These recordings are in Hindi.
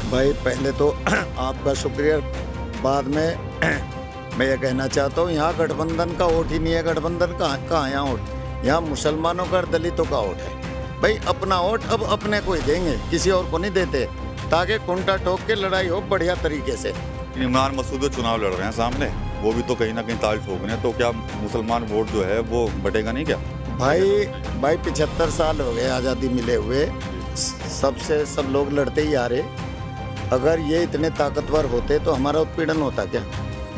भाई पहले तो आपका शुक्रिया, बाद में मैं ये कहना चाहता हूँ यहाँ गठबंधन का वोट ही नहीं है। गठबंधन कहाँ यहाँ वोट, यहाँ मुसलमानों का और दलितों का वोट है। भाई अपना वोट अब अपने को ही देंगे, किसी और को नहीं देते, ताकि कुंटा ठोक के लड़ाई हो बढ़िया तरीके से। इमरान मसूद जो चुनाव लड़ रहे हैं सामने, वो भी तो कहीं ना कहीं ताल ठोक रहे हैं, तो क्या मुसलमान वोट जो है वो बटेगा नहीं क्या? भाई 75 साल हो गए आज़ादी मिले हुए, सब लोग लड़ते ही आ रहे। अगर ये इतने ताकतवर होते तो हमारा उत्पीड़न होता क्या?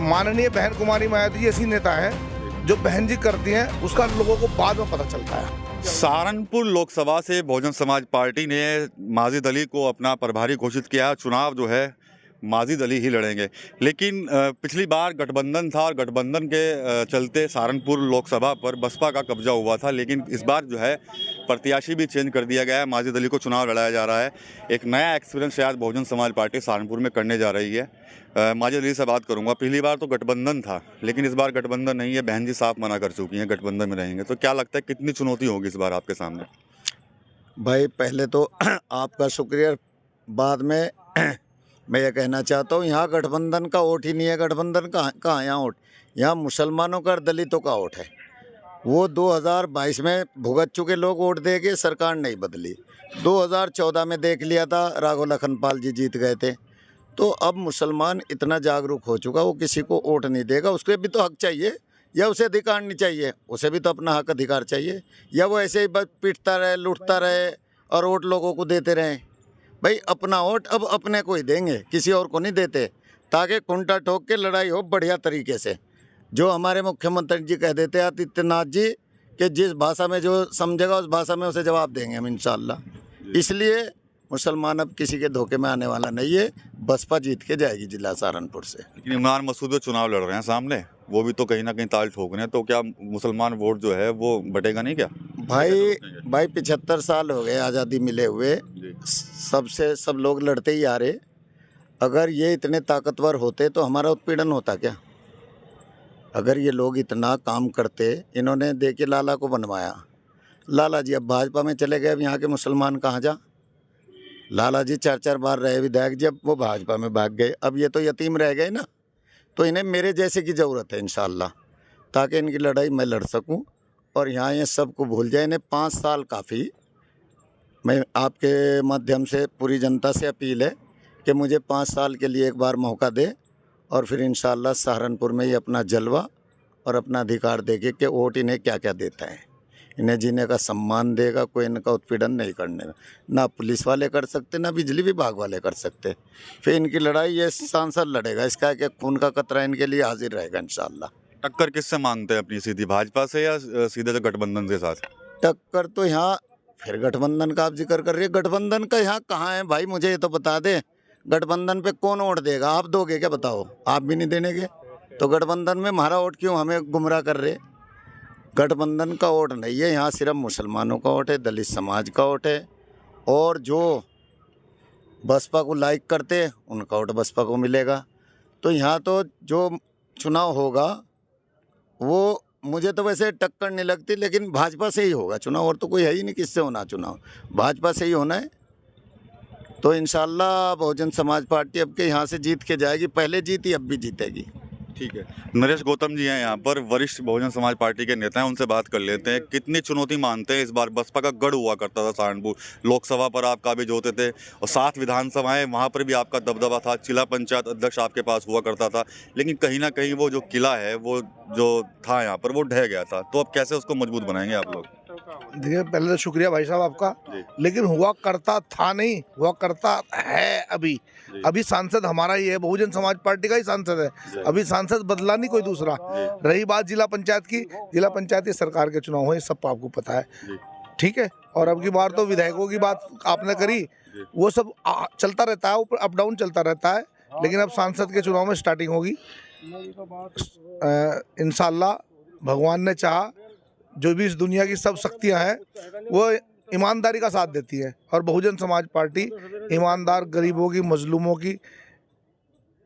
माननीय बहन कुमारी मायावती जी ऐसी नेता है जो बहन जी करती हैं उसका लोगों को बाद में पता चलता है। सहारनपुर लोकसभा से बहुजन समाज पार्टी ने माजिद अली को अपना प्रभारी घोषित किया। चुनाव जो है माजिद अली ही लड़ेंगे, लेकिन पिछली बार गठबंधन था और गठबंधन के चलते सहारनपुर लोकसभा पर बसपा का कब्जा हुआ था, लेकिन इस बार जो है प्रत्याशी भी चेंज कर दिया गया है। माजिद अली को चुनाव लड़ाया जा रहा है। एक नया एक्सपीरियंस शायद बहुजन समाज पार्टी सहारनपुर में करने जा रही है। माजिद अली से बात करूंगा। पिछली बार तो गठबंधन था, लेकिन इस बार गठबंधन नहीं है। बहन जी साफ मना कर चुकी हैं गठबंधन में रहेंगे, तो क्या लगता है कितनी चुनौती होगी इस बार आपके सामने? भाई पहले तो आपका शुक्रिया, बाद में मैं ये कहना चाहता हूँ यहाँ गठबंधन का वोट ही नहीं है। गठबंधन कहाँ यहाँ वोट, यहाँ मुसलमानों का और दलितों का वोट है। वो 2022 में भुगत चुके लोग वोट देके, सरकार नहीं बदली। 2014 में देख लिया था, राघव लखनपाल जी जीत गए थे। तो अब मुसलमान इतना जागरूक हो चुका, वो किसी को वोट नहीं देगा। उसके भी तो हक चाहिए, या उसे अधिकार नहीं चाहिए? उसे भी तो अपना हक अधिकार चाहिए, या वो ऐसे ही बस पीटता रहे, लूटता रहे और वोट लोगों को देते रहें? भाई अपना वोट अब अपने को ही देंगे, किसी और को नहीं देते, ताकि कुंटा ठोक के लड़ाई हो बढ़िया तरीके से। जो हमारे मुख्यमंत्री जी कह देते हैं आदित्यनाथ जी कि जिस भाषा में जो समझेगा उस भाषा में उसे जवाब देंगे हम इंशाल्लाह। इसलिए मुसलमान अब किसी के धोखे में आने वाला नहीं है। बसपा जीत के जाएगी जिला सहारनपुर से। लेकिन इमरान मसूद जो चुनाव लड़ रहे हैं सामने, वो भी तो कहीं ना कहीं ताल ठोक रहे हैं, तो क्या मुसलमान वोट जो है वो बटेगा नहीं क्या? भाई 75 साल हो गए आज़ादी मिले हुए, सब लोग लड़ते ही आ रहे। अगर ये इतने ताकतवर होते तो हमारा उत्पीड़न होता क्या? अगर ये लोग इतना काम करते, इन्होंने देखिए लाला को बनवाया, लाला जी अब भाजपा में चले गए। अब यहाँ के मुसलमान कहाँ जा? लाला जी 4 बार रहे विधायक जी, अब वो भाजपा में भाग गए। अब ये तो यतीम रह गए ना। तो इन्हें मेरे जैसे की ज़रूरत है इंशाल्लाह, ताकि इनकी लड़ाई मैं लड़ सकूं और यहाँ ये सबको भूल जाए। इन्हें 5 साल काफ़ी। मैं आपके माध्यम से पूरी जनता से अपील है कि मुझे 5 साल के लिए एक बार मौका दे, और फिर इंशाल्लाह सहारनपुर में ही अपना जलवा और अपना अधिकार देके कि वोट इन्हें क्या क्या देता है। इन्हें जीने का सम्मान देगा, कोई इनका उत्पीड़न नहीं करने में। ना पुलिस वाले कर सकते, ना बिजली विभाग वाले कर सकते। फिर इनकी लड़ाई ये सांसद लड़ेगा, इसका कि खून का कतरा इनके लिए हाजिर रहेगा इंशाल्लाह। टक्कर किससे मांगते हैं अपनी? सीधी भाजपा से या सीधे जो गठबंधन के साथ? टक्कर तो यहाँ फिर गठबंधन का आप जिक्र कर रही है। गठबंधन का यहाँ कहाँ है भाई, मुझे ये तो बता दे। गठबंधन पे कौन वोट देगा? आप दोगे क्या? बताओ। आप भी नहीं देने के तो गठबंधन में हमारा वोट क्यों हमें गुमराह कर रहे? गठबंधन का वोट नहीं है यहाँ, सिर्फ मुसलमानों का वोट है, दलित समाज का वोट है। और जो बसपा को लाइक करते उनका वोट बसपा को मिलेगा। तो यहाँ तो जो चुनाव होगा वो मुझे तो वैसे टक्कर नहीं लगती, लेकिन भाजपा से ही होगा चुनाव। और तो कोई है ही नहीं किससे होना चुनाव, भाजपा से ही होना है। तो इंशाल्लाह बहुजन समाज पार्टी अब के यहाँ से जीत के जाएगी। पहले जीती, अब भी जीतेगी। ठीक है। नरेश गौतम जी हैं यहाँ पर, वरिष्ठ बहुजन समाज पार्टी के नेता हैं, उनसे बात कर लेते हैं। कितनी चुनौती मानते हैं इस बार? बसपा का गढ़ हुआ करता था सहारनपुर लोकसभा पर, आप काबिज होते थे, और 7 विधानसभाएं वहाँ पर भी आपका दबदबा था। जिला पंचायत अध्यक्ष आपके पास हुआ करता था, लेकिन कहीं ना कहीं वो जो किला है वो जो था यहाँ पर वो ढह गया था। तो अब कैसे उसको मजबूत बनाएंगे आप लोग? देखिए, पहले तो शुक्रिया भाई साहब आपका, लेकिन हुआ करता था नहीं, हुआ करता है अभी सांसद हमारा ही है, बहुजन समाज पार्टी का ही सांसद है। अभी सांसद बदला नहीं कोई दूसरा। रही बात जिला पंचायत की, जिला पंचायती सरकार के चुनाव हुए, सब आपको पता है, ठीक है। और अब की बार तो विधायकों की बात आपने करी, वो सब चलता रहता है, ऊपर अप डाउन चलता रहता है। लेकिन अब सांसद के चुनाव में स्टार्टिंग होगी इंशाल्लाह। भगवान ने चाहा, जो भी इस दुनिया की सब शक्तियां हैं वो ईमानदारी का साथ देती है, और बहुजन समाज पार्टी ईमानदार, गरीबों की, मजलूमों की,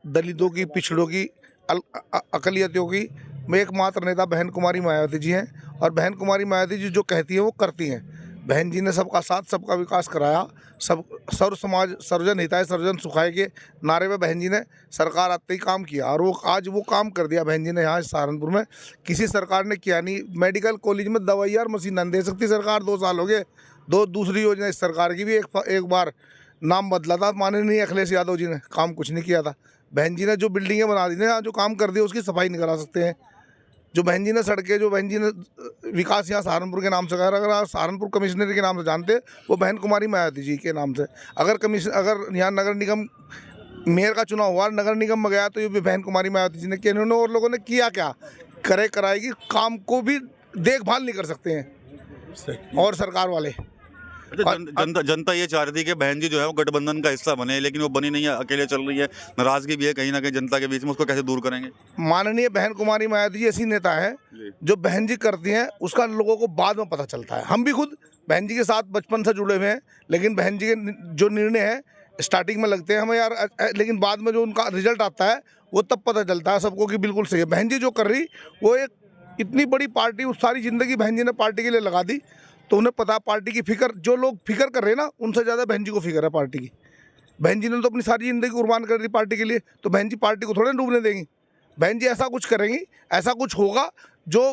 दलितों की, पिछड़ों की, अकलियतों की में एकमात्र नेता बहन कुमारी मायावती जी हैं। और बहन कुमारी मायावती जी जो कहती हैं वो करती हैं। बहन जी ने सबका साथ सबका विकास कराया। सब सर्व समाज सर्वजन हिताय सर्वजन सुखाय के नारे पे बहन जी ने सरकार आते ही काम किया, और वो आज वो काम कर दिया बहन जी ने यहाँ सहारनपुर में। किसी सरकार ने किया नहीं। मेडिकल कॉलेज में दवाई और मशीन नहीं दे सकती सरकार, 2 साल हो गए। दूसरी योजना इस सरकार की भी एक बार नाम बदला था माननीय अखिलेश यादव जी ने, काम कुछ नहीं किया था। बहन जी ने जो बिल्डिंगें बना दी ना, जो काम कर दिया, उसकी सफाई नहीं करा सकते हैं। जो बहन जी ने सड़कें, जो बहन जी ने विकास यहाँ सहारनपुर के नाम से करा, अगर आप सहारनपुर कमिश्नर के नाम से जानते, वो बहन कुमारी मायावती जी के नाम से। अगर यहाँ नगर निगम मेयर का चुनाव हुआ, नगर निगम में गया, तो ये भी बहन कुमारी मायावती जी ने किया। इन्होंने और लोगों ने किया क्या? कराएगी, काम को भी देखभाल नहीं कर सकते हैं और सरकार वाले। जनता ये चाह रही थी कि बहन जी जो है वो गठबंधन का हिस्सा बने, लेकिन वो बनी नहीं है, अकेले चल रही है। नाराजगी भी है कहीं ना कहीं जनता के बीच में, उसको कैसे दूर करेंगे? माननीय बहन कुमारी मायावती जी ऐसी नेता है जो बहन जी करती हैं उसका लोगों को बाद में पता चलता है। हम भी खुद बहन जी के साथ बचपन से जुड़े हुए हैं, लेकिन बहन जी के जो निर्णय है स्टार्टिंग में लगते हैं हमें यार, लेकिन बाद में जो उनका रिजल्ट आता है वो तब पता चलता है सबको कि बिल्कुल सही है। बहन जी जो कर रही, वो एक इतनी बड़ी पार्टी, उस सारी जिंदगी बहन जी ने पार्टी के लिए लगा दी, तो उन्हें पता पार्टी की फिक्र, जो लोग फिक्र कर रहे हैं ना, उनसे ज़्यादा बहन जी को फिक्र है पार्टी की। बहन जी ने तो अपनी सारी ज़िंदगी कुर्बान कर दी पार्टी के लिए, तो बहन जी पार्टी को थोड़े डूबने देंगी। बहन जी ऐसा कुछ करेंगी, ऐसा कुछ होगा जो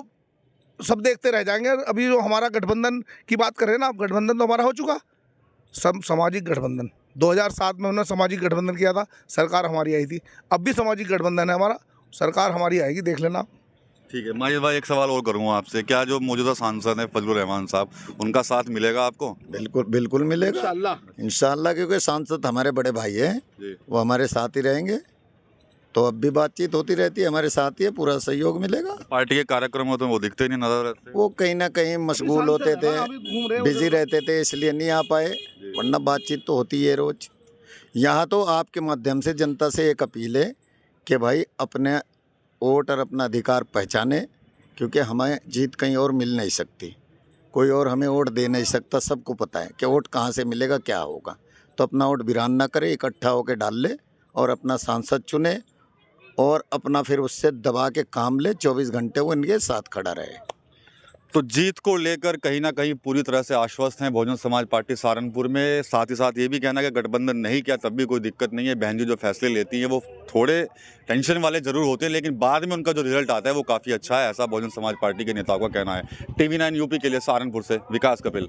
सब देखते रह जाएंगे। अभी जो हमारा गठबंधन की बात कर रहे हैं ना, अब गठबंधन तो हमारा हो चुका, सब सामाजिक गठबंधन। 2007 में उन्होंने सामाजिक गठबंधन किया था, सरकार हमारी आई थी। अब भी सामाजिक गठबंधन है हमारा, सरकार हमारी आएगी, देख लेना। ठीक है माजिद भाई, एक सवाल और करूँगा आपसे, क्या जो मौजूदा सांसद हैं फजलुर रहमान साहब, उनका साथ मिलेगा आपको? बिल्कुल बिल्कुल मिलेगा इंशाल्लाह, क्योंकि सांसद हमारे बड़े भाई हैं, वो हमारे साथ ही रहेंगे। तो अब भी बातचीत होती रहती है, हमारे साथ ही है, पूरा सहयोग मिलेगा। पार्टी के कार्यक्रमों तो वो दिखते नहीं नजर रहते, वो कहीं ना कहीं मशगूल होते थे, बिजी रहते थे, इसलिए नहीं आ पाए, वरना बातचीत तो होती है रोज। यहाँ तो आपके माध्यम से जनता से एक अपील है कि भाई अपने वोट और अपना अधिकार पहचाने, क्योंकि हमें जीत कहीं और मिल नहीं सकती, कोई और हमें वोट दे नहीं सकता। सबको पता है कि वोट कहाँ से मिलेगा, क्या होगा। तो अपना वोट वीरान ना करे, इकट्ठा होकर डाल ले और अपना सांसद चुने, और अपना फिर उससे दबा के काम ले, 24 घंटे वो इनके साथ खड़ा रहे। तो जीत को लेकर कहीं ना कहीं पूरी तरह से आश्वस्त हैं बहुजन समाज पार्टी सहारनपुर में। साथ ही साथ ये भी कहना है कि गठबंधन नहीं किया तब भी कोई दिक्कत नहीं है। बहन जी जो फैसले लेती हैं वो थोड़े टेंशन वाले जरूर होते हैं, लेकिन बाद में उनका जो रिजल्ट आता है वो काफ़ी अच्छा है, ऐसा बहुजन समाज पार्टी के नेताओं का कहना है। TV9 यूपी के लिए सहारनपुर से विकास कपिल।